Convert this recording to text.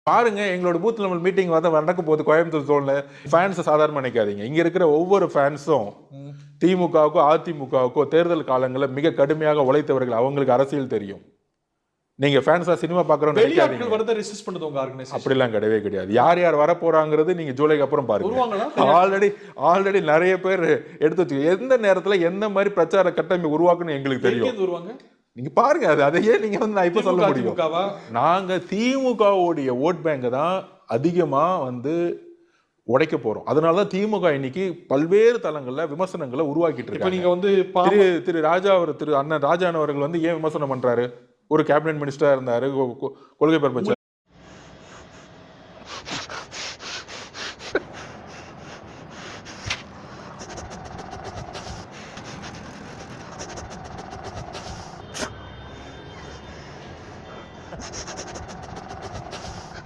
பாருங்க எங்களோட booth level meeting வந்து நடக்க போகுது கோயம்புத்தூர் ஜோன்ல. ஃபேன்ஸை சாதாரண நினைக்காதீங்க. இங்க இருக்கிற ஒவ்வொரு ஃபேன்ஸும் திமுகவுக்கோ அதிமுகவுக்கோ தேர்தல் காலங்களில் மிக கடுமையாக உழைத்தவர்கள். அவங்களுக்கு அரசியல் தெரியும். நீங்க ஃபேன்ஸா சினிமா பாக்குறோம்னு நினைக்காதீங்க. வரத ரெசிஸ்ட் பண்ணுது உங்க ஆர்கனைசேஷன். அப்படிலாம் கிடையவே கிடையாது. யார் யார் வர போறாங்கிறது நீங்க ஜூலைக்கு அப்புறம் பாருங்க. ஆல்ரெடி நிறைய பேர் எடுத்து வச்சு எந்த நேரத்துல எந்த மாதிரி பிரச்சார கட்டமைப்பு உருவாக்குன்னு எங்களுக்கு தெரியும். நீங்க பாருங்க. அதையே நீங்க வந்து நான் இப்ப சொல்ல முடியும். நாங்க திமுகவுடைய ஓட் பேங்க் தான் அதிகமா வந்து உடைக்க போறோம். அதனாலதான் திமுக இன்னைக்கு பல்வேறு தளங்கள்ல விமர்சனங்களை உருவாக்கிட்டு இருக்காங்க. நீங்க வந்து திரு அண்ணன் ராஜா அவர்கள் வந்து ஏன் விமர்சனம் பண்றாரு? ஒரு கேபினெட் மினிஸ்டரா இருந்தாரு, கொள்கை பரப்பு